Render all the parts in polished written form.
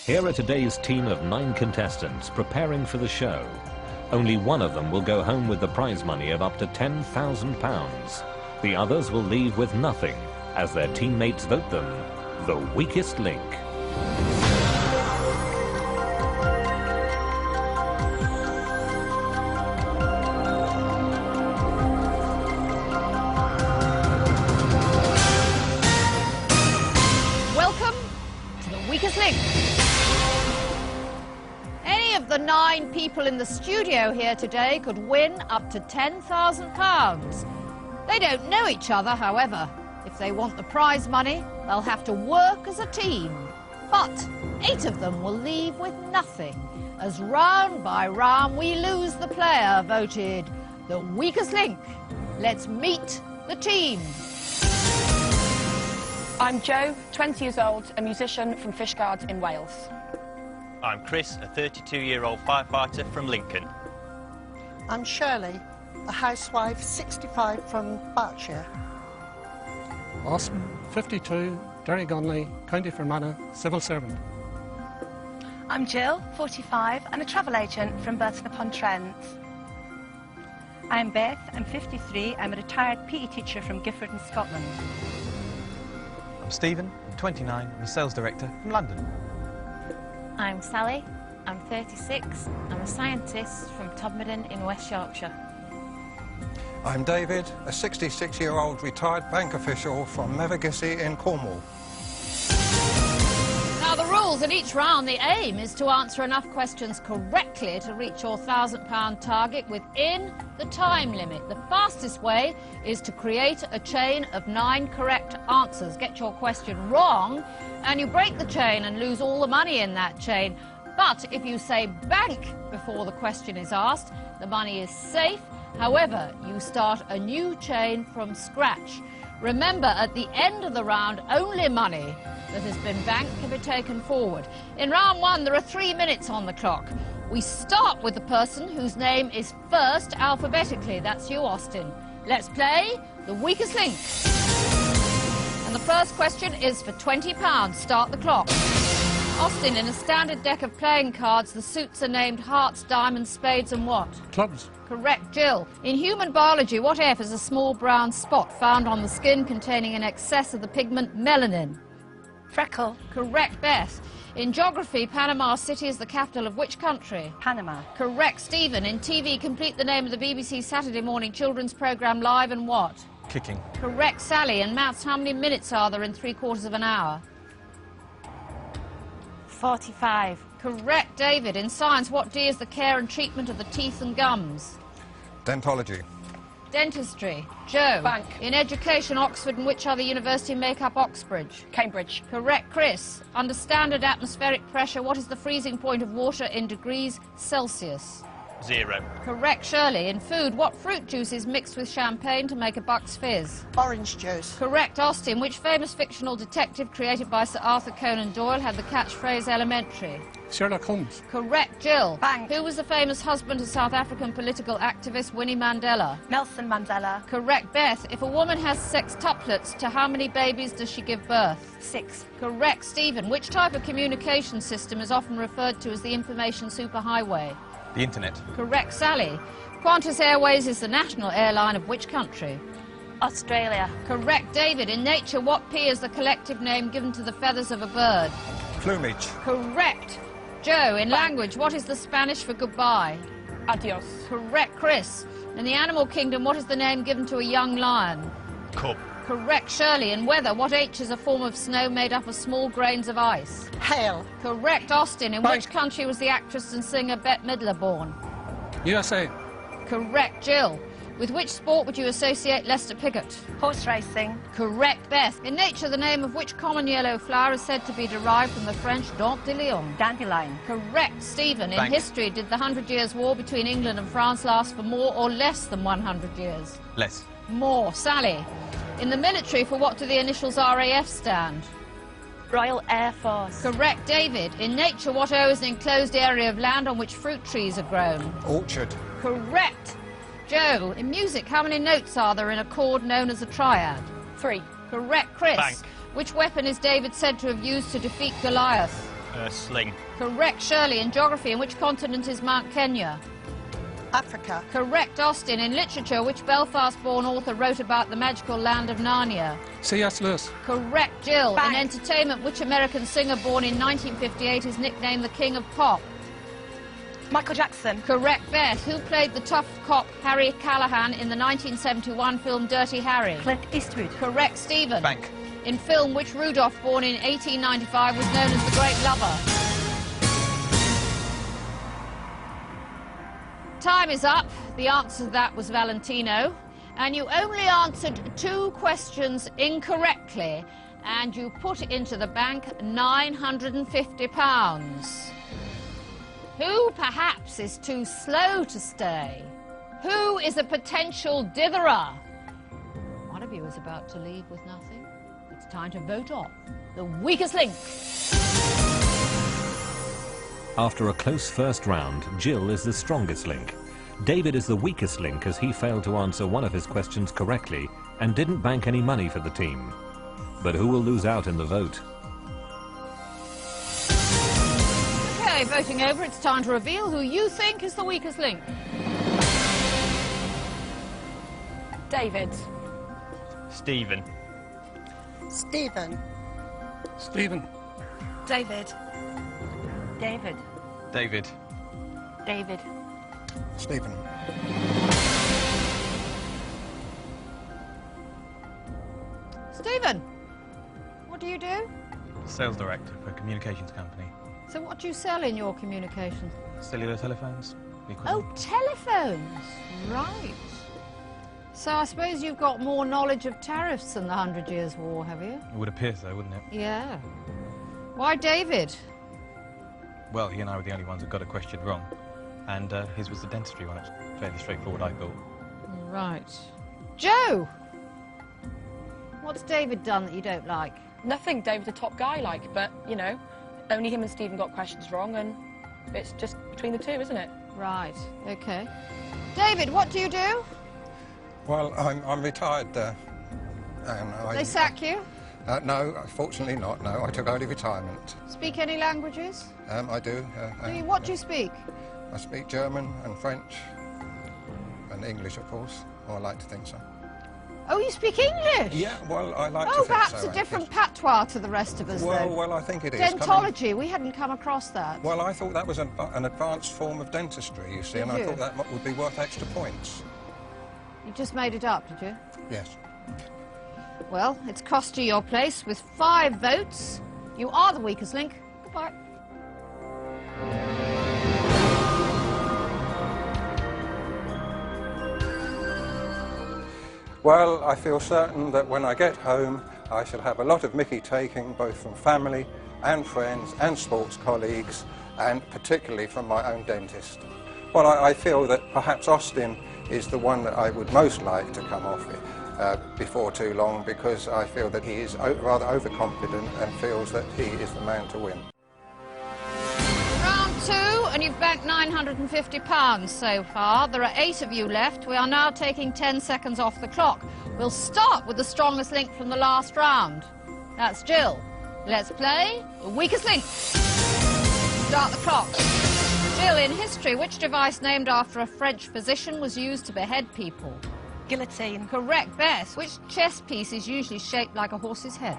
Here are today's team of 9 contestants preparing for the show. Only one of them will go home with the prize money of up to £10,000. The others will leave with nothing, as their teammates vote them the weakest link. Welcome to the weakest link. Any of the 9 people in the studio here today could win up to £10,000. They don't know each other, however. If they want the prize money, they'll have to work as a team. But 8 of them will leave with nothing, as round by round we lose the player voted the weakest link. Let's meet the team. I'm Joe, 20 years old, a musician from Fishguard in Wales. I'm Chris, a 32-year-old firefighter from Lincoln. I'm Shirley, a housewife, 65, from Berkshire. Austin, 52, Derrygonley, County Fermanagh, civil servant. I'm Jill, 45, and a travel agent from Burton-upon-Trent. I'm Beth, I'm 53, I'm a retired PE teacher from Gifford in Scotland. I'm Stephen, I'm 29, I'm a sales director from London. I'm Sally, I'm 36, I'm a scientist from Todmorden in West Yorkshire. I'm David, a 66-year-old retired bank official from Mevagissey in Cornwall. Now, the rules in each round, the aim is to answer enough questions correctly to reach your £1,000 target within the time limit. The fastest way is to create a chain of 9 correct answers. Get your question wrong and you break the chain and lose all the money in that chain. But if you say bank before the question is asked, the money is safe. However, you start a new chain from scratch. Remember, at the end of the round, only money that has been banked can be taken forward. In round 1, there are 3 minutes on the clock. We start with the person whose name is first alphabetically. That's you, Austin. Let's play the weakest link. And the first question is for £20. Start the clock. Austin, in a standard deck of playing cards, the suits are named hearts, diamonds, spades and what? Clubs. Correct. Jill, in human biology, what F is a small brown spot found on the skin containing an excess of the pigment melanin? Freckle. Correct. Beth, in geography, Panama City is the capital of which country? Panama. Correct. Stephen, in TV, complete the name of the BBC Saturday morning children's programme Live and what? Kicking. Correct. Sally, in maths, how many minutes are there in 3/4 of an hour? 45. Correct. David, in science, what D is the care and treatment of the teeth and gums? Dentology. Dentistry. Joe, Bank. in education, Oxford and which other university make up Oxbridge? Cambridge. Correct. Chris, under standard atmospheric pressure, what is the freezing point of water in degrees Celsius? 0. Correct. Shirley, in food, what fruit juice is mixed with champagne to make a Bucks Fizz? Orange juice. Correct. Austin, which famous fictional detective created by Sir Arthur Conan Doyle had the catchphrase elementary? Sherlock Holmes. Correct. Jill, Bank. who was the famous husband of South African political activist Winnie Mandela? Nelson Mandela. Correct. Beth, if a woman has sextuplets, to how many babies does she give birth? 6. Correct. Stephen, which type of communication system is often referred to as the information superhighway? The internet. Correct. Sally, Qantas Airways is the national airline of which country? Australia. Correct. David, in nature, what P is the collective name given to the feathers of a bird? Plumage. Correct. Joe, in language, what is the Spanish for goodbye? Adios. Correct. Chris, in the animal kingdom, what is the name given to a young lion? Cub. Correct. Shirley, in weather, what H is a form of snow made up of small grains of ice? Hail. Correct. Austin, in Bank. which country was the actress and singer Bette Midler born? USA. Correct. Jill, with which sport would you associate Lester Piggott? Horse racing. Correct. Beth, in nature, the name of which common yellow flower is said to be derived from the French dent de lion? Dandelion. Correct. Stephen, in Bank. history, did the 100 Years' War between England and France last for more or less than 100 years? Less. More. Sally, in the military, for what do the initials RAF stand? Royal Air Force. Correct. David, in nature, what O is an enclosed area of land on which fruit trees are grown? Orchard. Correct. Joe, in music, how many notes are there in a chord known as a triad? 3. Correct. Chris, Bank. which weapon is David said to have used to defeat Goliath? Sling. Correct, Shirley. In geography, in which continent is Mount Kenya? Africa. Correct, Austin. In literature, which Belfast-born author wrote about the magical land of Narnia? C.S. Lewis. Correct, Jill. Bang. In entertainment, which American singer born in 1958 is nicknamed the King of Pop? Michael Jackson. Correct, Beth. Who played the tough cop Harry Callahan in the 1971 film Dirty Harry? Clint Eastwood. Correct, Stephen. Bank. In film, which Rudolph, born in 1895, was known as the Great Lover? Time is up. The answer to that was Valentino. And you only answered 2 questions incorrectly, and you put into the bank £950. Who perhaps is too slow to stay? Who is a potential ditherer? One of you is about to leave with nothing. It's time to vote on the weakest link. After a close first round, Jill is the strongest link. David is the weakest link as he failed to answer one of his questions correctly and didn't bank any money for the team. But who will lose out in the vote? Okay, voting over, it's time to reveal who you think is the weakest link. David. Stephen. Stephen. Stephen. David. David. David. David. Stephen. Stephen, what do you do? Sales director for a communications company. So what do you sell in your communications? Cellular telephones. the Oh, equivalent. telephones, right. So I suppose you've got more knowledge of tariffs than the 100 Years' War, have you? It would appear so, wouldn't it? Yeah. Why David? Well, he and I were the only ones that got a question wrong. And his was the dentistry one. It's fairly straightforward, I thought. Right. Joe! What's David done that you don't like? Nothing. David's a top guy, like, but, you know, only him and Stephen got questions wrong, and it's just between the two, isn't it? Right, OK. David, what do you do? Well, I'm retired. They sack you? No, fortunately not. No, I took early retirement. Speak any languages? I do. What do you speak? I speak German and French and English, of course. Or I like to think so. Oh, you speak English? Yeah, well, I like to Oh, think so. perhaps a different patois to the rest of us, then. Well, I think it is. Dentology, we hadn't come across that. Well, I thought that was an advanced form of dentistry, you see, and I you? thought that would be worth extra points. You just made it up, did you? Yes. Well, it's cost you your place with 5 votes. You are the weakest link. Goodbye. Well, I feel certain that when I get home, I shall have a lot of Mickey taking, both from family and friends and sports colleagues, and particularly from my own dentist. Well, I feel that perhaps Austin is the one that I would most like to come off before too long, because I feel that he is rather overconfident and feels that he is the man to win. Round 2, and you've banked £950 so far. There are 8 of you left. We are now taking 10 seconds off the clock. We'll start with the strongest link from the last round. That's Jill. Let's play the weakest link. Start the clock. Jill, in history, which device named after a French physician was used to behead people? Guillotine. Correct. Beth, which chess piece is usually shaped like a horse's head?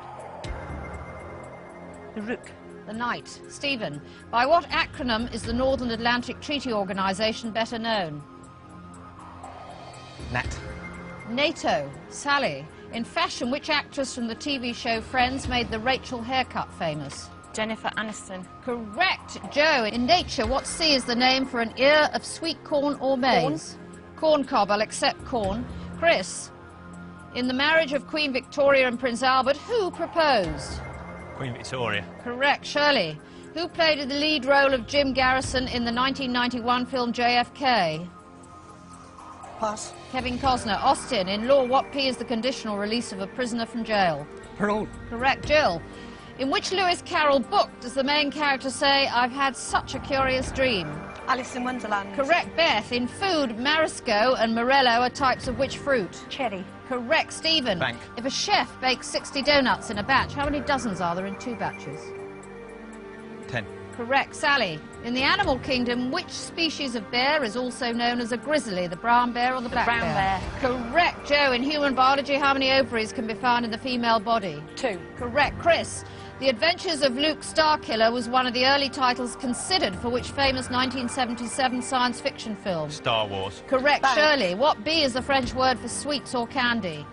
The rook. The knight. Stephen, by what acronym is the Northern Atlantic Treaty Organisation better known? Nat. NATO. Sally, in fashion, which actress from the TV show Friends made the Rachel haircut famous? Jennifer Aniston. Correct. Joe, in nature, what sea is the name for an ear of sweet corn or maize? Corn cob, I'll accept corn. Chris, in the marriage of Queen Victoria and Prince Albert, who proposed? Queen Victoria. Correct. Shirley, who played the lead role of Jim Garrison in the 1991 film JFK? Pass. Kevin Costner. Austin, in law, what P is the conditional release of a prisoner from jail? Parole. Correct. Jill, in which Lewis Carroll book does the main character say, "I've had such a curious dream"? Alice in Wonderland. Correct. Beth, in food, Marisco and Morello are types of which fruit? Cherry. Correct. Stephen, Bank. if a chef bakes 60 donuts in a batch, how many dozens are there in 2 batches? 10. Correct. Sally. In the animal kingdom, which species of bear is also known as a grizzly? The brown bear or the black brown bear. Correct. Joe. In human biology, how many ovaries can be found in the female body? 2. Correct. Chris. The Adventures of Luke Starkiller was one of the early titles considered for which famous 1977 science fiction film? Star Wars. Correct. Bank. Shirley. What B is the French word for sweets or candy?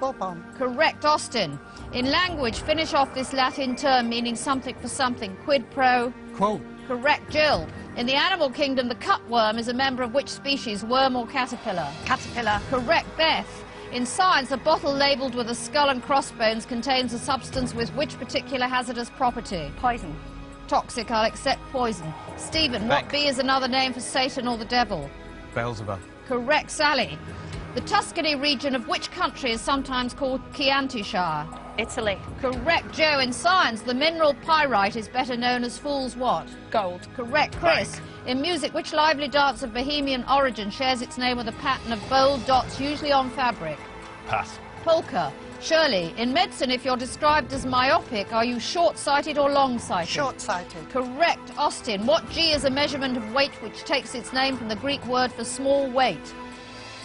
Bourbon. Correct. Austin. In language, finish off this Latin term meaning something for something. Quid pro. Quo. Correct. Jill. In the animal kingdom, the cutworm is a member of which species, worm or caterpillar? Caterpillar. Correct. Beth. In science, a bottle labelled with a skull and crossbones contains a substance with which particular hazardous property? Poison. Toxic, I'll accept poison. Stephen, Bank. what B is another name for Satan or the devil? Beelzebub. Correct. Sally. The Tuscany region of which country is sometimes called Chianti-Shire? Italy. Correct. Joe. In science, the mineral pyrite is better known as fool's what? Gold. Correct. Chris. In music, which lively dance of Bohemian origin shares its name with a pattern of bold dots, usually on fabric? Pass. Polka. Shirley. In medicine, if you're described as myopic, are you short-sighted or long-sighted? Short-sighted. Correct. Austin. What G is a measurement of weight which takes its name from the Greek word for small weight?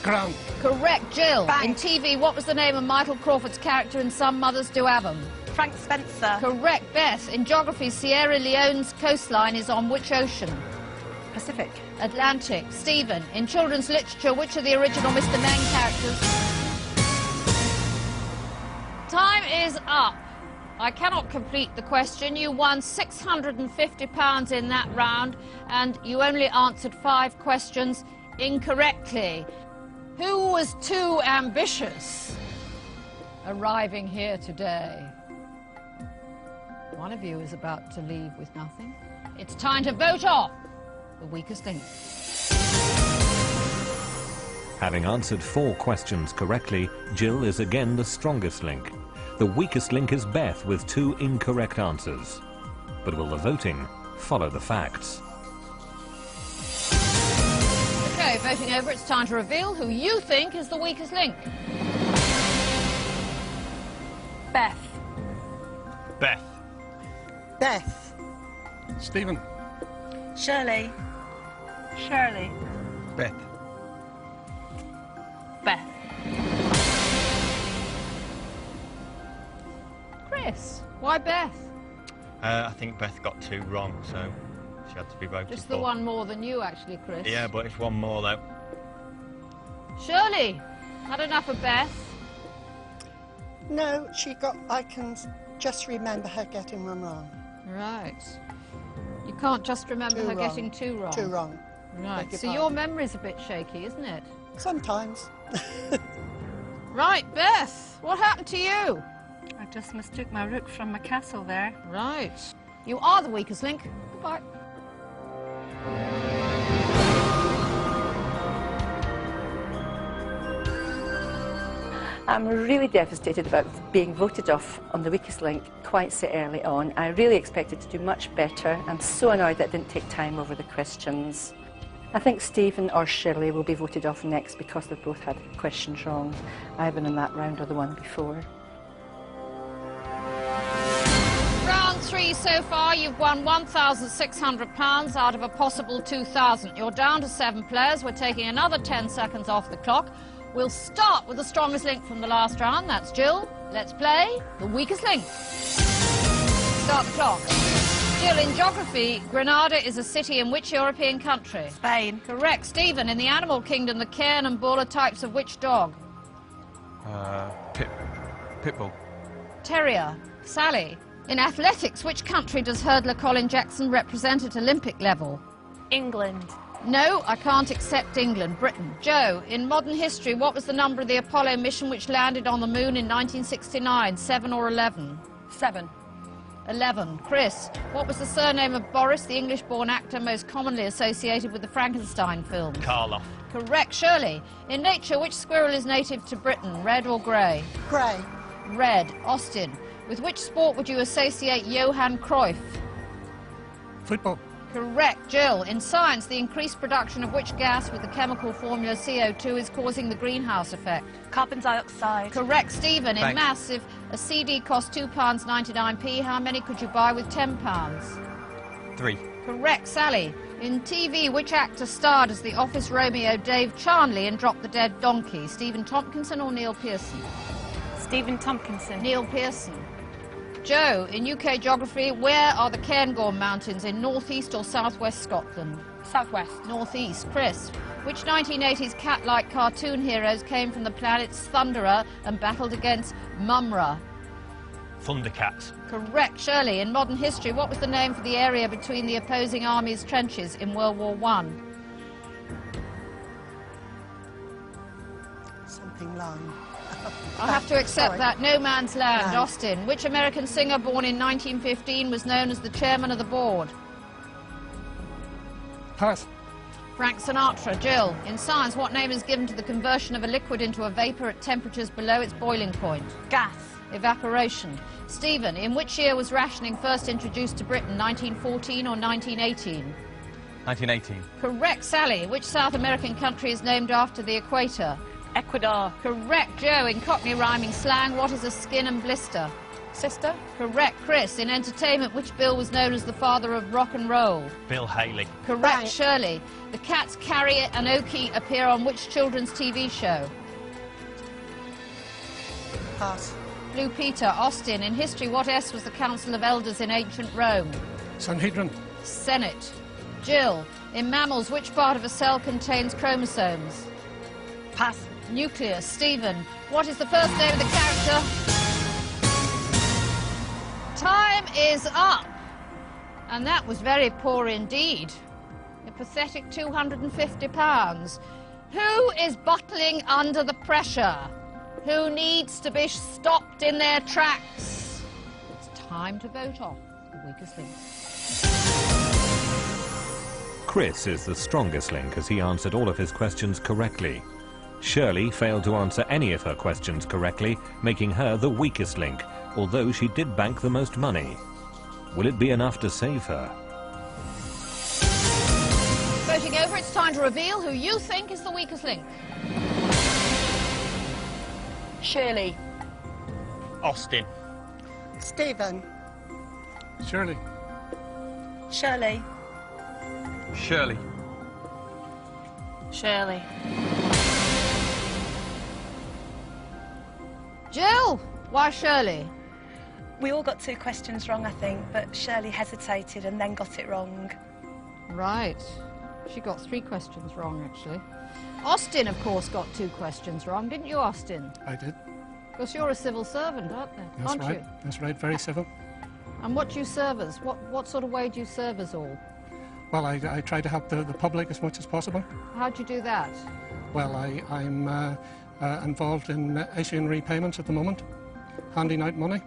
Ground. Correct. Jill. Bank. In TV, what was the name of Michael Crawford's character in Some Mothers Do Have 'Em? Frank Spencer. Correct. Beth. In geography, Sierra Leone's coastline is on which ocean? Pacific. Atlantic. Stephen. In children's literature, which of the original Mr. Men characters? Time is up. I cannot complete the question. You won £650 in that round, and you only answered 5 questions incorrectly. Who was too ambitious arriving here today? One of you is about to leave with nothing. It's time to vote off the weakest link. Having answered 4 questions correctly, Jill is again the strongest link. The weakest link is Beth with 2 incorrect answers. But will the voting follow the facts? Okay, voting over, it's time to reveal who you think is the weakest link. Beth. Beth. Beth. Stephen. Shirley. Shirley. Beth. Beth. Chris, why Beth? I think Beth got 2 wrong, so she had to be voted Just for. the one more than you, actually, Chris. Yeah, but it's one more, though. Shirley, had enough of Beth? No, I can just remember her getting one wrong. Right. You can't just remember 2 her wrong. getting 2 wrong? 2 wrong. Right, Beg your so your pardon. memory's a bit shaky, isn't it? Sometimes. Right, Beth, what happened to you? I just mistook my rook from my castle there. Right. You are the weakest link. Goodbye. I'm really devastated about being voted off on the weakest link quite so early on. I really expected to do much better. I'm so annoyed that it didn't take time over the questions. I think Stephen or Shirley will be voted off next because they've both had questions wrong. I've been in that round or the one before. Round 3 so far, you've won £1,600 out of a possible 2,000. You're down to 7 players. We're taking another 10 seconds off the clock. We'll start with the strongest link from the last round. That's Jill. Let's play the weakest link. Start the clock. Jill, in geography, Granada is a city in which European country? Spain. Correct. Stephen, in the animal kingdom, the cairn and bull are types of which dog? Pitbull. Terrier. Sally, in athletics, which country does hurdler Colin Jackson represent at Olympic level? England. No, I can't accept England. Britain. Joe, in modern history, what was the number of the Apollo mission which landed on the moon in 1969? 7 or 11? 7. 11. Chris, what was the surname of Boris, the English-born actor most commonly associated with the Frankenstein films? Karloff. Correct. Shirley, in nature, which squirrel is native to Britain? Red or grey? Grey. Red. Austin, with which sport would you associate Johan Cruyff? Football. Correct. Jill, in science, the increased production of which gas with the chemical formula CO2 is causing the greenhouse effect? Carbon dioxide. Correct. Stephen, in Thanks. maths, if a CD cost £2.99p, how many could you buy with £10? 3. Correct, Sally. In TV, which actor starred as the office Romeo Dave Charnley in Drop the Dead Donkey? Stephen Tompkinson or Neil Pearson? Stephen Tompkinson. Neil Pearson. Joe, in UK geography, where are the Cairngorm Mountains, in northeast or southwest Scotland? Southwest. Northeast. Chris, which 1980s cat-like cartoon heroes came from the planets Thunderer and battled against Mumra? Thundercats. Correct. Shirley, in modern history, what was the name for the area between the opposing armies' trenches in World War I? Something long. I'll have to accept Sorry. that. No Man's Land. No. Austin, which American singer born in 1915 was known as the chairman of the board? Pass. Frank Sinatra. Jill, in science, what name is given to the conversion of a liquid into a vapour at temperatures below its boiling point? Gas. Evaporation. Stephen, in which year was rationing first introduced to Britain, 1914 or 1918? 1918. Correct. Sally, which South American country is named after the equator? Ecuador. Correct. Joe, in Cockney rhyming slang, what is a skin and blister? Sister. Correct. Chris, in entertainment, which Bill was known as the father of rock and roll? Bill Haley. Correct. Right. Shirley, the cats Carrie and Oki appear on which children's TV show? Pass. Blue Peter. Austin, in history, what S was the Council of Elders in ancient Rome? Sanhedrin. Senate. Jill, in mammals, which part of a cell contains chromosomes? Pass. Nucleus. Stephen, what is the first name of the character? Time is up. And that was very poor indeed. A pathetic £250. Who is buckling under the pressure? Who needs to be stopped in their tracks? It's time to vote off the weakest link. Chris is the strongest link as he answered all of his questions correctly. Shirley failed to answer any of her questions correctly, making her the weakest link, although she did bank the most money. Will it be enough to save her? Voting over, it's time to reveal who you think is the weakest link. Shirley. Austin. Stephen. Shirley. Shirley. Shirley. Shirley. Jill, why Shirley? We all got 2 questions wrong, I think, but Shirley hesitated and then got it wrong. Right. She got 3 questions wrong, actually. Austin, of course, got 2 questions wrong, didn't you, Austin? I did. Because you're a civil servant, That's aren't right. you? That's right. Very civil. And what do you serve as? What sort of way do you serve us all? Well, I try to help the public as much as possible. How do you do that? Well, I'm involved in issuing repayments at the moment, handing out money,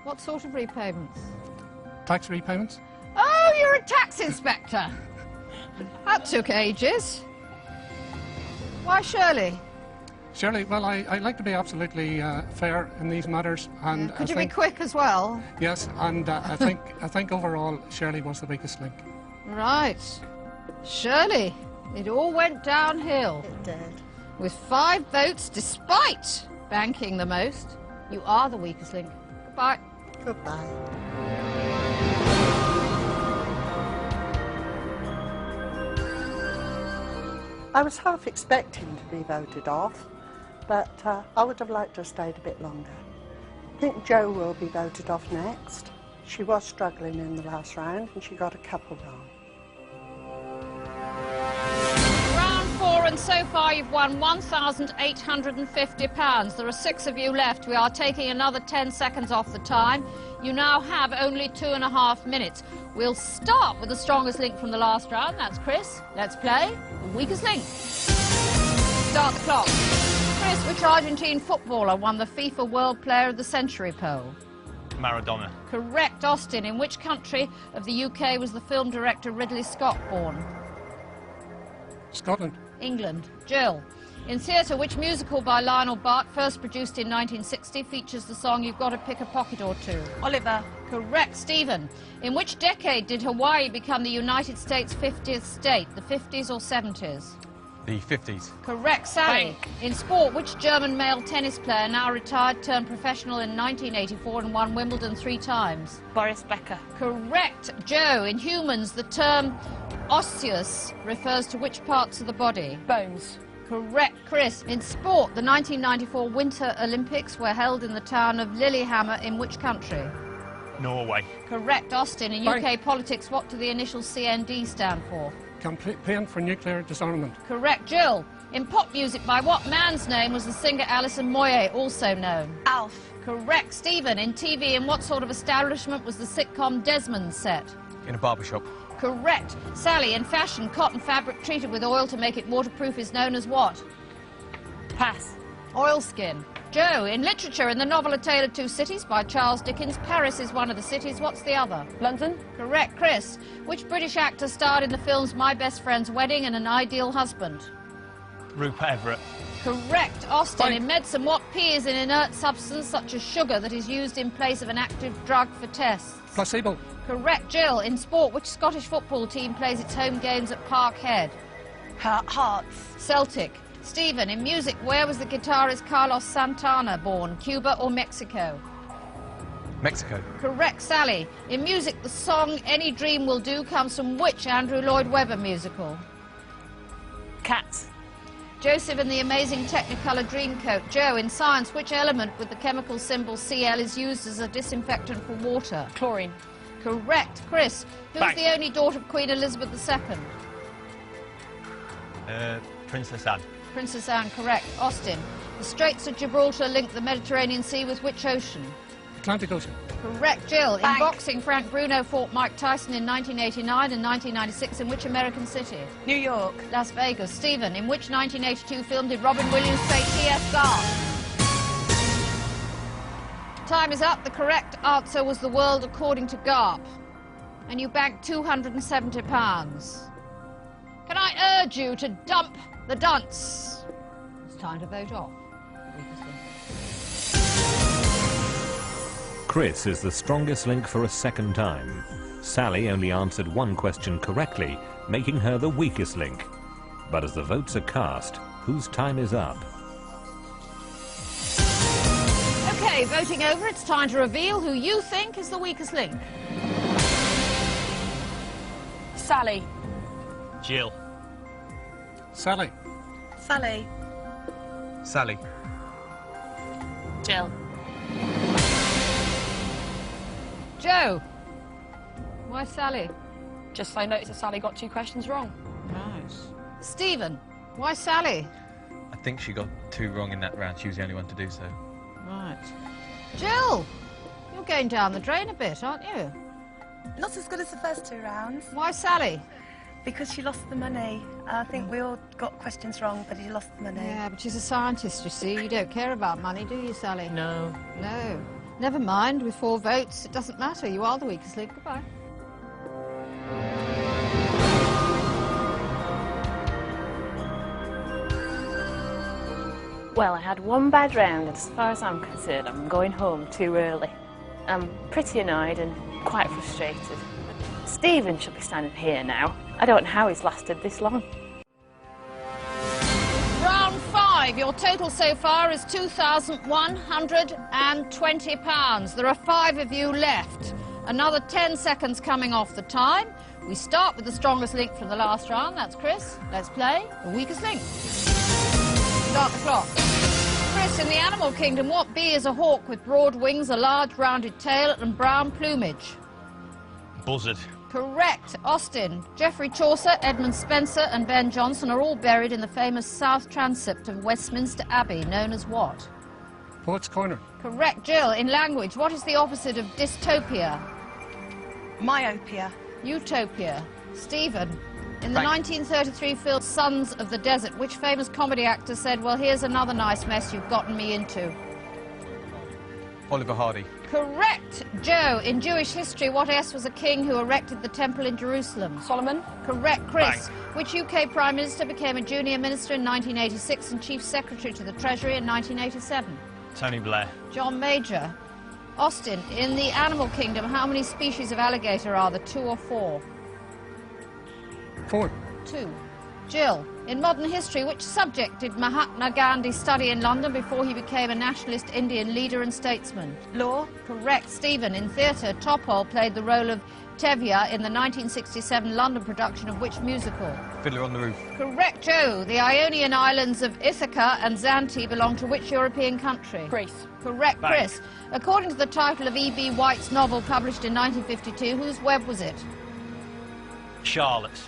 What sort of repayments? tax repayments. Oh, you're a tax inspector. That took ages. Why Shirley? Shirley, well, I like to be absolutely fair in these matters, and Could I you be think, quick as well? yes, and I think overall Shirley was the weakest link. Right. Shirley, it all went downhill. It did. With 5 votes, despite banking the most, you are the weakest link. Goodbye. Goodbye. I was half expecting to be voted off, but I would have liked to have stayed a bit longer. I think Jo will be voted off next. She was struggling in the last round and she got a couple wrong. Round 4, and so far you've won £1,850. There are 6 of you left. We are taking another 10 seconds off the time. You now have only 2.5 minutes. We'll start with the strongest link from the last round. That's Chris. Let's play the weakest link. Start the clock. Chris, which Argentine footballer won the FIFA World Player of the Century poll? Maradona. Correct. Austin, in which country of the UK was the film director Ridley Scott born? Scotland. England. Jill, in theatre, which musical by Lionel Bart, first produced in 1960, features the song You've Got to Pick a Pocket or Two? Oliver. Correct. Stephen, in which decade did Hawaii become the United States' 50th state, the 50s or 70s? The 50s. Correct, Sally. In sport, which German male tennis player, now retired, turned professional in 1984 and won Wimbledon 3 times? Boris Becker. Correct, Joe. In humans, the term osseous refers to which parts of the body? Bones. Correct, Chris. In sport, the 1994 Winter Olympics were held in the town of Lillehammer in which country? Norway. Correct, Austin. In UK politics, what do the initials CND stand for? Campaign for nuclear disarmament. Correct, Jill. In pop music, by what man's name was the singer Alison Moyet also known? Alf. Correct, Stephen. In TV, in what sort of establishment was the sitcom Desmond set? In a barber shop. Correct. Sally, in fashion, cotton fabric treated with oil to make it waterproof is known as what? Pass. Oilskin. Joe, in literature, in the novel A Tale of Two Cities by Charles Dickens, Paris is one of the cities. What's the other? London. Correct, Chris. Which British actor starred in the films My Best Friend's Wedding and An Ideal Husband? Rupert Everett. Correct, Austin. In medicine, what P is an inert substance such as sugar that is used in place of an active drug for tests? Placebo. Correct, Jill. In sport, which Scottish football team plays its home games at Parkhead? Hearts. Celtic. Stephen, in music, where was the guitarist Carlos Santana born? Cuba or Mexico? Mexico. Correct, Sally. In music, the song Any Dream Will Do comes from which Andrew Lloyd Webber musical? Cats. Joseph, in the amazing Technicolor Dreamcoat. Joe, in science, which element with the chemical symbol Cl is used as a disinfectant for water? Chlorine. Correct. Chris, who's the only daughter of Queen Elizabeth II? Princess Anne. Princess Anne, correct. Austin, the Straits of Gibraltar link the Mediterranean Sea with which ocean? Atlantic Ocean. Correct, Jill. In boxing, Frank Bruno fought Mike Tyson in 1989 and 1996 in which American city? New York. Las Vegas. Stephen, in which 1982 film did Robin Williams play T.S. Garth? Time is up. The correct answer was The World According to Garp. And you banked £270. Can I urge you to dump the dunce? It's time to vote off. Chris is the strongest link for a second time. Sally only answered one question correctly, making her the weakest link. But as the votes are cast, whose time is up? OK, voting over, it's time to reveal who you think is the weakest link. Sally. Jill. Sally. Sally. Sally. Jill. Joe. Why Sally? Just so I noticed that Sally got 2 questions wrong. Nice. Stephen. Why Sally? I think she got 2 wrong in that round. She was the only one to do so. Right. Jill. You're going down the drain a bit, aren't you? Not as good as the first 2 rounds. Why Sally? Because she lost the money. I think we all got questions wrong, but she lost the money. Yeah, but she's a scientist, you see. You don't care about money, do you, Sally? No. No. Never mind, with 4 votes, it doesn't matter. You are the weakest link. Goodbye. Well, I had 1 bad round, and as far as I'm concerned, I'm going home too early. I'm pretty annoyed and quite frustrated. Stephen should be standing here now. I don't know how he's lasted this long. Round 5. Your total so far is £2,120. There are 5 of you left. Another 10 seconds coming off the time. We start with the strongest link from the last round. That's Chris. Let's play the weakest link. Start the clock. Chris, in the animal kingdom, what bee is a hawk with broad wings, a large rounded tail and brown plumage? Buzzard. Correct. Austin. Geoffrey Chaucer, Edmund Spenser and Ben Jonson are all buried in the famous south transept of Westminster Abbey, known as what? Poets' Corner. Correct. Jill, in language, what is the opposite of dystopia? Myopia. Utopia. Stephen. In the 1933 film Sons of the Desert, which famous comedy actor said, well, here's another nice mess you've gotten me into? Oliver Hardy. Correct. Joe, in Jewish history, what S was a king who erected the temple in Jerusalem? Solomon. Correct. Chris, which UK Prime Minister became a junior minister in 1986 and Chief Secretary to the Treasury in 1987? Tony Blair. John Major. Austin, in the animal kingdom, how many species of alligator are there, 2 or 4? 4. 2. Jill, in modern history, which subject did Mahatma Gandhi study in London before he became a nationalist Indian leader and statesman? Law. Correct. Stephen, in theatre, Topol played the role of Tevye in the 1967 London production of which musical? Fiddler on the Roof. Correct. Joe, the Ionian islands of Ithaca and Zante belong to which European country? Greece. Correct. Bank. Chris, according to the title of E.B. White's novel published in 1952, whose web was it? Charlotte's.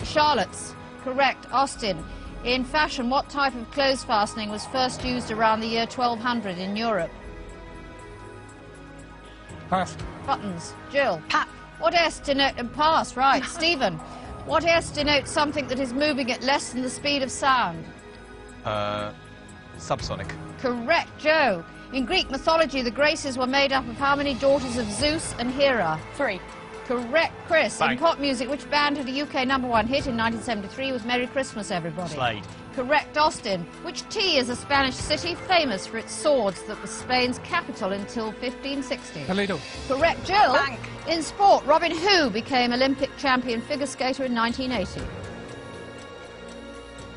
Charlotte's. Correct. Austin, in fashion, what type of clothes fastening was first used around the year 1200 in Europe? Pass. Buttons. Jill. What S denotes... Pass, right. Stephen, what S denotes something that is moving at less than the speed of sound? Subsonic. Correct. Joe, in Greek mythology, the Graces were made up of how many daughters of Zeus and Hera? 3. Correct. Chris, Bang. in pop music, which band had a UK #1 hit in 1973 with Merry Christmas, Everybody? Slade. Correct. Austin, which T is a Spanish city famous for its swords that was Spain's capital until 1560? Toledo. Correct. Jill, Bank. in sport, Robin Who became Olympic champion figure skater in 1980?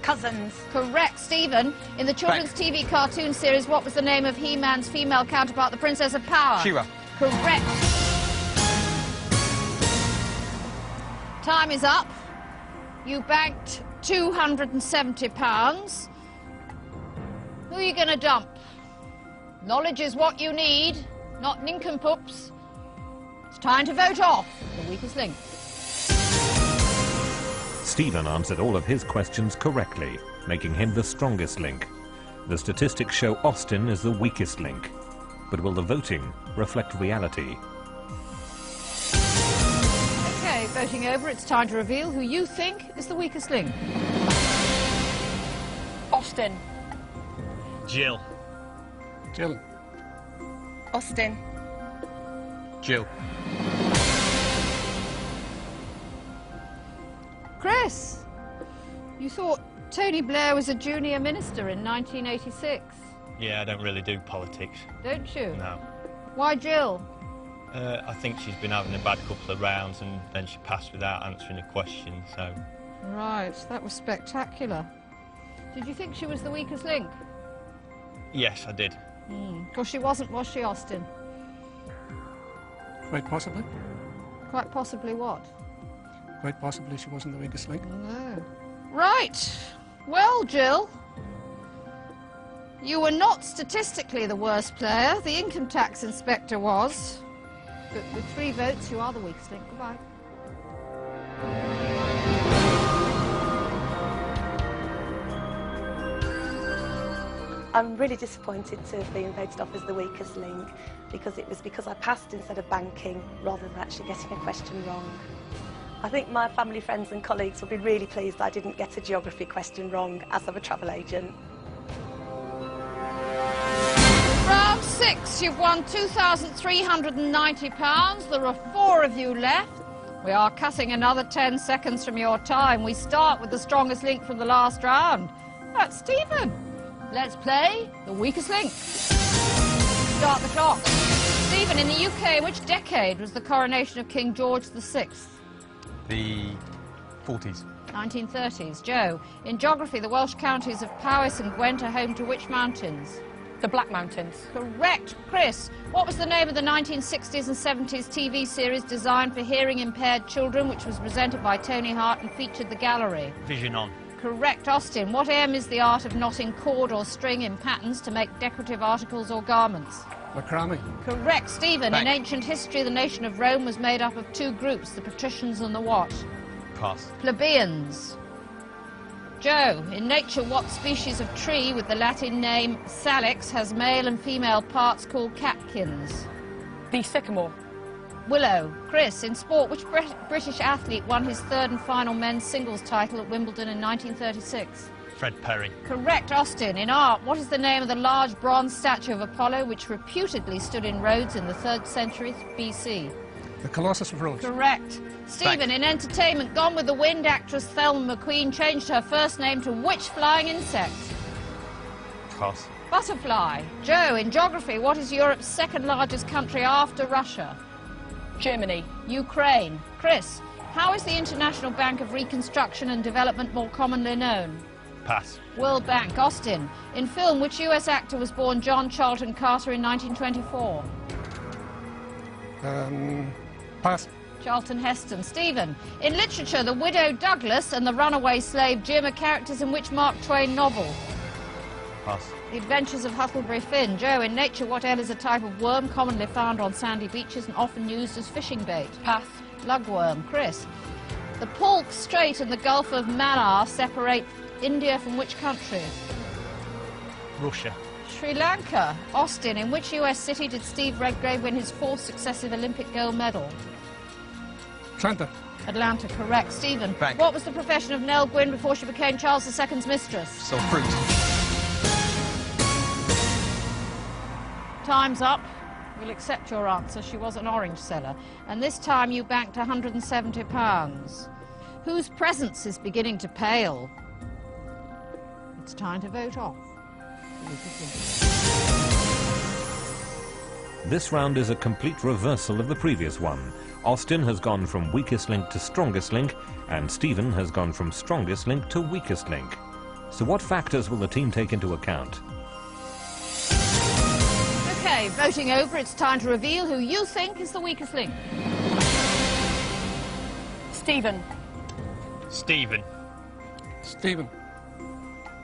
Cousins. Correct. Stephen, in the children's TV cartoon series, what was the name of He-Man's female counterpart, the Princess of Power? She-Ra. Correct. Time is up. You banked £270. Who are you going to dump? Knowledge is what you need, not nincompoops. It's time to vote off the weakest link. Stephen answered all of his questions correctly, making him the strongest link. The statistics show Austin is the weakest link. But will the voting reflect reality? Okay, voting over, it's time to reveal who you think is the weakest link. Austin. Jill. Jill. Austin. Jill. Chris, you thought Tony Blair was a junior minister in 1986, Yeah, I don't really do politics. don't you? No. Why Jill? I think she's been having a bad couple of rounds and then she passed without answering a question, so... Right, that was spectacular. Did you think she was the weakest link? Yes, I did. Because she wasn't, was she, Austin? Quite possibly. Quite possibly what? Quite possibly she wasn't the weakest link. No. Right. Well, Jill, you were not statistically the worst player. The income tax inspector was. But with 3 votes, you are the weakest link. Goodbye. I'm really disappointed to have been voted off as the weakest link because it was because I passed instead of banking rather than actually getting a question wrong. I think my family, friends and colleagues will be really pleased that I didn't get a geography question wrong as I'm a travel agent. Round 6, you've won £2,390. There are 4 of you left. We are cutting another 10 seconds from your time. We start with the strongest link from the last round. That's Stephen. Let's play the weakest link. Start the clock. Stephen, in the UK, in which decade was the coronation of King George VI? The 40s. 1930s. Joe, in geography, the Welsh counties of Powys and Gwent are home to which mountains? The Black Mountains. Correct. Chris, what was the name of the 1960s and 70s TV series designed for hearing-impaired children, which was presented by Tony Hart and featured the gallery? Vision On. Correct. Austin, what M is the art of knotting cord or string in patterns to make decorative articles or garments? Macrame. Correct. Stephen, Bank. in ancient history, the nation of Rome was made up of 2 groups, the patricians and the what? Pass. Plebeians. Joe, in nature, what species of tree with the Latin name Salix has male and female parts called catkins? The Sycamore. Willow. Chris, in sport, which British athlete won his 3rd and final men's singles title at Wimbledon in 1936? Fred Perry. Correct. Austin, in art, what is the name of the large bronze statue of Apollo which reputedly stood in Rhodes in the 3rd century BC? The Colossus of Rhodes. Correct. Stephen, in entertainment, Gone with the Wind actress Thelma McQueen changed her first name to which flying insect? Pass. Butterfly. Joe, in geography, what is Europe's 2nd largest country after Russia? Germany. Ukraine. Chris, How is the International Bank of Reconstruction and Development more commonly known? Pass. World Bank. Austin. In film, which US actor was born John Charlton Carter in 1924? Pass. Charlton Heston. Stephen. In literature, the widow Douglas and the runaway slave Jim are characters in which Mark Twain novel? Pass. The Adventures of Huckleberry Finn. Joe. In nature, what eel is a type of worm commonly found on sandy beaches and often used as fishing bait? Pass. Lugworm. Chris. The Palk Strait and the Gulf of Mannar separate India from which country? Russia. Sri Lanka. Austin. In which US city did Steve Redgrave win his 4th successive Olympic gold medal? Atlanta. Atlanta. Correct. Stephen. Bank. What was the profession of Nell Gwyn before she became Charles II's mistress? Sold fruit. Time's up. We'll accept your answer. She was an orange seller. And this time you banked £170. Whose presence is beginning to pale? It's time to vote off. This round is a complete reversal of the previous one. Austin has gone from weakest link to strongest link, and Stephen has gone from strongest link to weakest link. So what factors will the team take into account? Okay, voting over, it's time to reveal who you think is the weakest link. Stephen. Stephen. Stephen.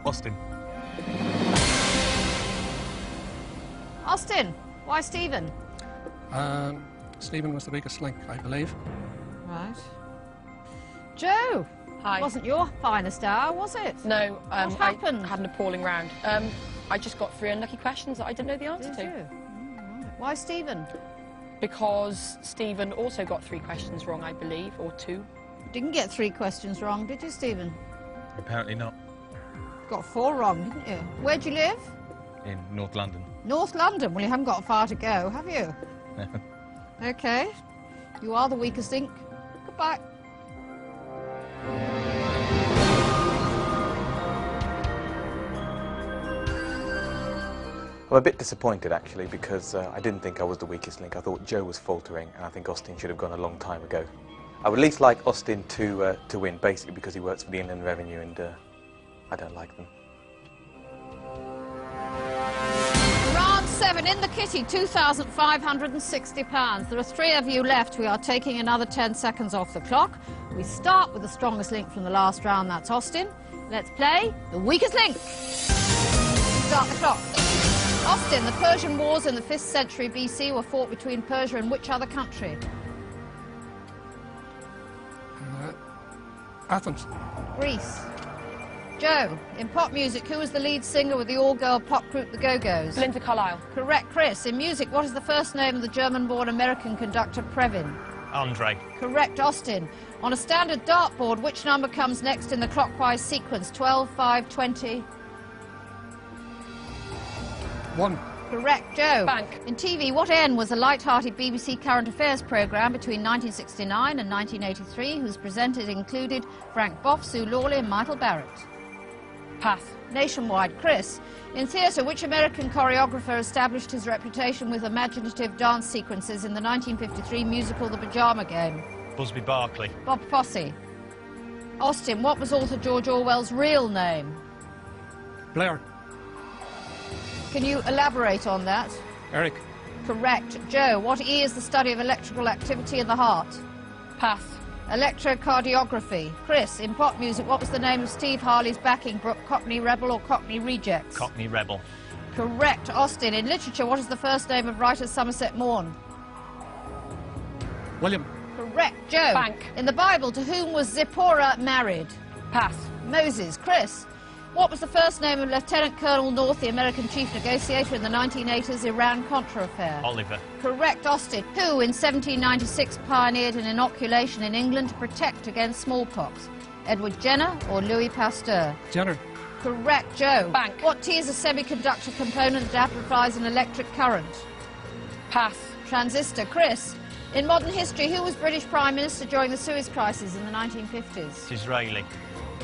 Austin. Austin. Why Stephen? Stephen was the weakest link, I believe. Right. Joe. Hi. Wasn't your finest hour, was it? No. What happened? I had an appalling round. I just got 3 unlucky questions that I didn't know the answer to. Did you? Right. Why Stephen? Because Stephen also got 3 questions wrong, I believe, or 2. Didn't get 3 questions wrong, did you, Stephen? Apparently not. Got 4 wrong, didn't you? Where'd you live? In North London. North London. Well, you haven't got far to go, have you? Okay. You are the weakest link. Goodbye. I'm a bit disappointed, actually, because I didn't think I was the weakest link. I thought Joe was faltering, and I think Austin should have gone a long time ago. I would at least like Austin to win, basically because he works for the Inland Revenue, and I don't like them. Round 7 in the kitty, £2,560. There are 3 of you left. We are taking another 10 seconds off the clock. We start with the strongest link from the last round, that's Austin. Let's play the weakest link. Start the clock. Austin, the Persian Wars in the 5th century BC were fought between Persia and which other country? Athens. Greece. Joe, in pop music, who was the lead singer with the all-girl pop group The Go-Go's? Linda Carlisle. Correct. Chris, in music, what is the first name of the German-born American conductor Previn? Andre. Correct. Austin, on a standard dartboard, which number comes next in the clockwise sequence? 12, 5, 20? 1. Correct. Joe. Bank. In TV, what N was a light-hearted BBC current affairs programme between 1969 and 1983, whose presenters included Frank Boff, Sue Lawley and Michael Barrett? Pass. Nationwide. Chris, in theatre, which American choreographer established his reputation with imaginative dance sequences in the 1953 musical The Pyjama Game? Busby Berkeley. Bob Fosse. Austin, what was author George Orwell's real name? Blair. Can you elaborate on that? Eric. Correct. Joe, what E is the study of electrical activity in the heart? Pass. Electrocardiography. Chris, in pop music, what was the name of Steve Harley's backing group, Cockney Rebel or Cockney Rejects? Cockney Rebel. Correct. Austin, in literature, what is the first name of writer Somerset Maugham? William. Correct. Joe. Bank. In the Bible, to whom was Zipporah married? Pass. Moses. Chris, what was the first name of Lieutenant Colonel North, the American chief negotiator in the 1980s Iran-Contra affair? Oliver. Correct. Austin, who in 1796 pioneered an inoculation in England to protect against smallpox? Edward Jenner or Louis Pasteur? Jenner. Correct. Joe. Bank. What T is a semiconductor component that amplifies an electric current? Pass. Transistor. Chris, in modern history, who was British Prime Minister during the Suez Crisis in the 1950s? Disraeli.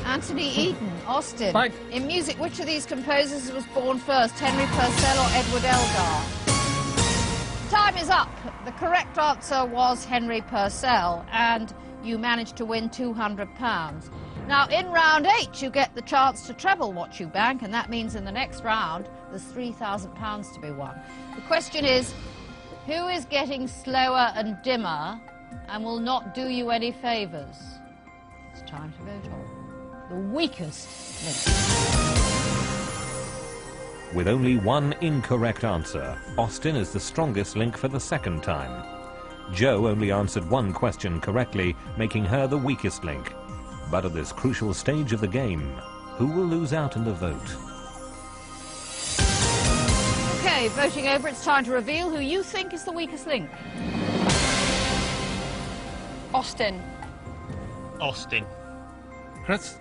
Anthony Eden. Austin. Bank. In music, which of these composers was born first, Henry Purcell or Edward Elgar? Time is up. The correct answer was Henry Purcell, and you managed to win £200. Now, in round 8, you get the chance to treble what you bank, and that means in the next round, there's £3,000 to be won. The question is, who is getting slower and dimmer and will not do you any favours? It's time to vote on the weakest link. With only one incorrect answer, Austin is the strongest link for the second time. Jo only answered one question correctly, making her the weakest link. But at this crucial stage of the game, who will lose out in the vote? OK, voting over, it's time to reveal who you think is the weakest link. Austin. Austin. Chris?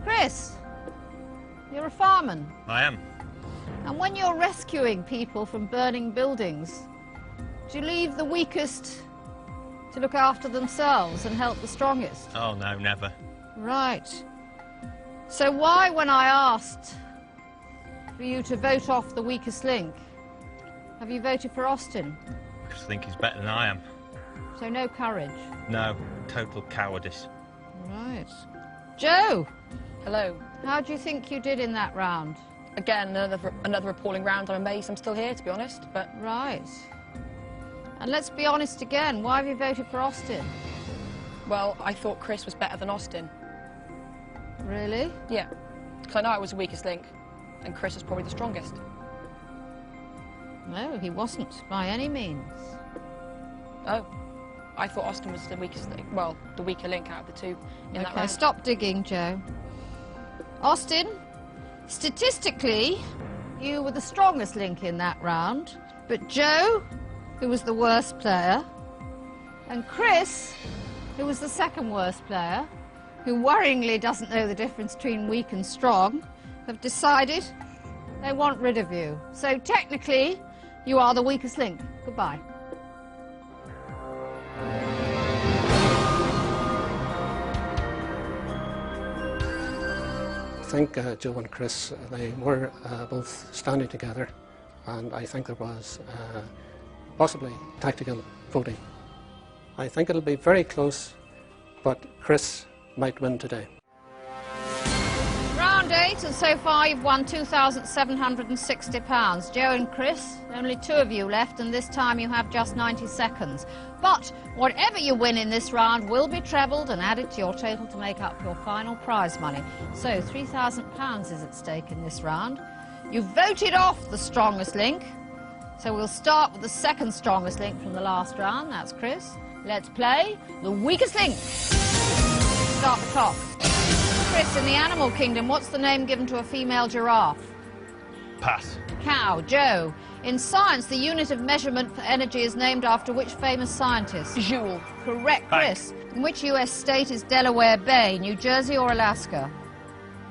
Chris, you're a fireman. I am. And when you're rescuing people from burning buildings, do you leave the weakest to look after themselves and help the strongest? Oh, no, never. Right. So why, when I asked for you to vote off the weakest link, have you voted for Austin? Because I think he's better than I am. So no courage? No, total cowardice. Right. Jo! Hello. How do you think you did in that round? Again, another appalling round. I'm amazed I'm still here, to be honest, but... Right. And let's be honest again, why have you voted for Austin? Well, I thought Chris was better than Austin. Really? Yeah. Because I know I was the weakest link, and Chris was probably the strongest. No, he wasn't, by any means. Oh. I thought Austin was the weakest link. Well, the weaker link out of the two in that round. Stop digging, Jo. Austin, statistically, you were the strongest link in that round, but Jo, who was the worst player, and Chris, who was the second worst player, who worryingly doesn't know the difference between weak and strong, have decided they want rid of you. So technically, you are the weakest link. Goodbye. I think Jo and Chris, they were both standing together, and I think there was possibly tactical voting. I think it'll be very close, but Chris might win today. Round 8, and so far you've won £2,760. Jo and Chris, only two of you left, and this time you have just 90 seconds. But whatever you win in this round will be trebled and added to your total to make up your final prize money. So £3,000 is at stake in this round. You've voted off the strongest link, so we'll start with the second strongest link from the last round. That's Chris. Let's play the weakest link. Start the clock. Chris, in the animal kingdom, what's the name given to a female giraffe? Pass. Cow. Jo. In science, the unit of measurement for energy is named after which famous scientist? Joule. Correct, Chris. In which US state is Delaware Bay, New Jersey or Alaska?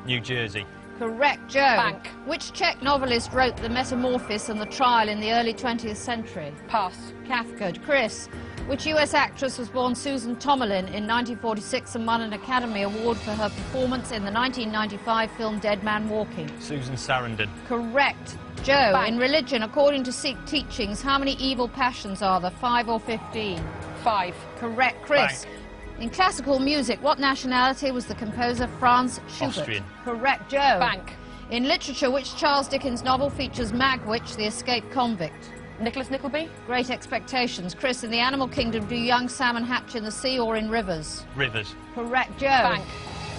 New Jersey. Correct, Jo. Bank. Which Czech novelist wrote The Metamorphosis and the Trial in the early 20th century? Pass. Kafka. Chris. Which US actress was born Susan Tomlin in 1946 and won an Academy Award for her performance in the 1995 film Dead Man Walking? Susan Sarandon. Correct. Jo, Bank. in religion, according to Sikh teachings, how many evil passions are there, 5 or 15? 5. Correct, Chris. Bank. In classical music, what nationality was the composer Franz Schubert? Austrian. Correct, Jo. Bank. In literature, which Charles Dickens novel features Magwitch, the escaped convict? Nicholas Nickleby. Great Expectations. Chris, in the animal kingdom, do young salmon hatch in the sea or in rivers? Rivers. Correct, Jo. Bank.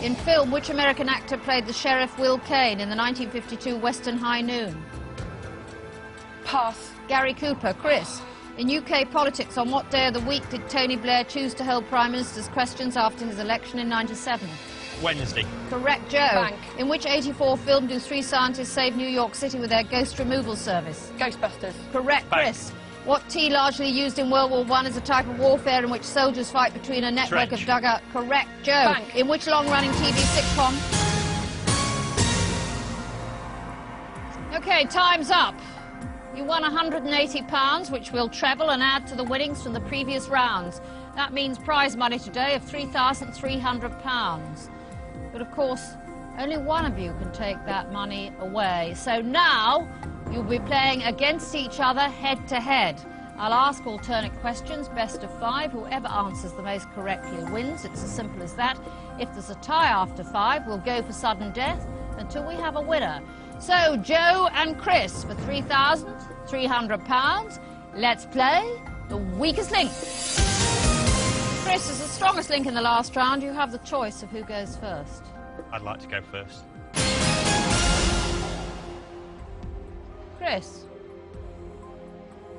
In film, which American actor played the sheriff Will Kane in the 1952 Western High Noon? Pass. Gary Cooper. Chris, in UK politics, on what day of the week did Tony Blair choose to hold Prime Minister's questions after his election in '97? Wednesday. Correct, Jo. Bank. In which '84 film do 3 scientists save New York City with their ghost removal service? Ghostbusters. Correct, Bank. Chris. What tea largely used in World War I is a type of warfare in which soldiers fight between a network Trench. of dugout? Correct, Jo. Bank. In which long-running TV sitcom? OK, time's up. You won £180, which will treble and add to the winnings from the previous rounds. That means prize money today of £3,300. But of course, only one of you can take that money away. So now, You'll be playing against each other head to head. I'll ask alternate questions, best of 5. Whoever answers the most correctly wins. It's as simple as that. If there's a tie after 5, we'll go for sudden death until we have a winner. So, Joe and Chris for £3,300. Let's play the weakest link. Chris is the strongest link in the last round. You have the choice of who goes first. I'd like to go first. Chris,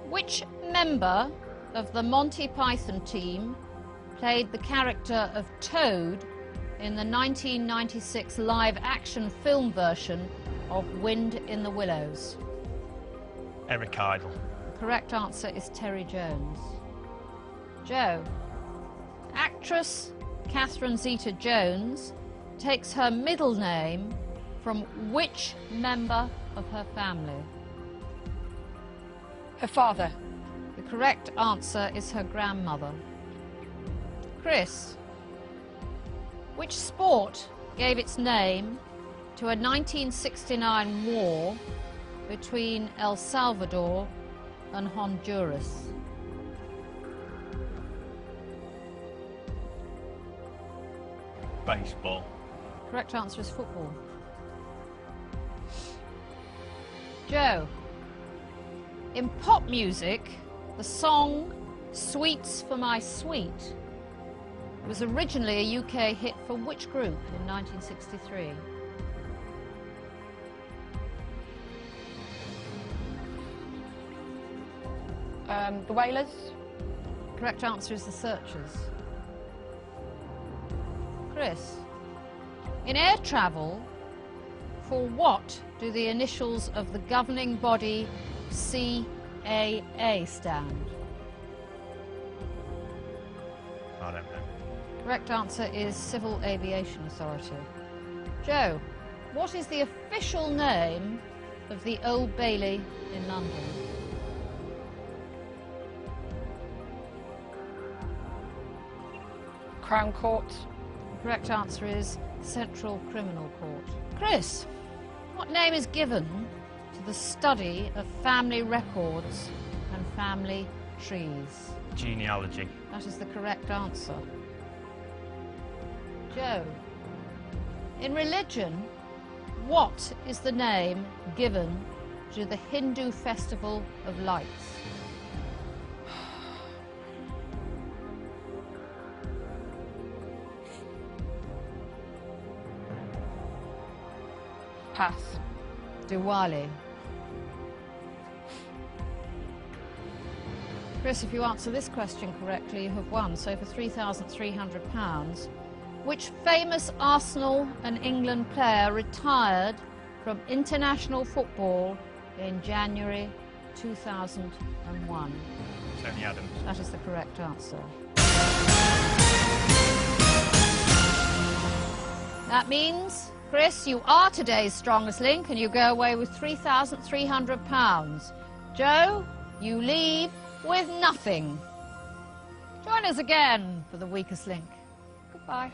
which member of the Monty Python team played the character of Toad in the 1996 live-action film version of Wind in the Willows? Eric Idle. The correct answer is Terry Jones. Joe, actress Catherine Zeta-Jones takes her middle name from which member of her family? Her father. The correct answer is her grandmother. Chris, which sport gave its name to a 1969 war between El Salvador and Honduras? Baseball. Correct answer is football. Joe, in pop music, the song Sweets for My Sweet was originally a UK hit for which group in 1963? The Wailers. Correct answer is the Searchers. Chris, in air travel, for what do the initials of the governing body CAA stand? I don't know. Correct answer is Civil Aviation Authority. Joe, what is the official name of the Old Bailey in London? Crown Court. The correct answer is Central Criminal Court. Chris, what name is given to the study of family records and family trees? Genealogy. That is the correct answer. Joe, in religion, what is the name given to the Hindu festival of lights? Pass. Diwali. Chris, if you answer this question correctly, you have won. So for £3,300, which famous Arsenal and England player retired from international football in January 2001? Tony Adams. That is the correct answer. That means, Chris, you are today's strongest link and you go away with £3,300. Joe, you leave with nothing. Join us again for the weakest link. Goodbye.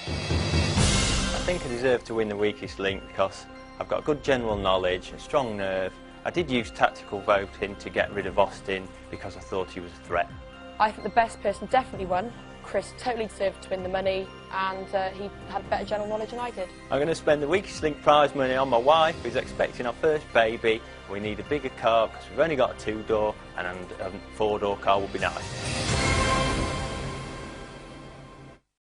I think I deserve to win the weakest link because I've got good general knowledge, a strong nerve. I did use tactical voting to get rid of Austin because I thought he was a threat. I think the best person definitely won. Chris totally deserved to win the money and he had better general knowledge than I did. I'm going to spend the weakest link prize money on my wife who's expecting our first baby. We need a bigger car because we've only got a 2-door and a 4-door car would be nice.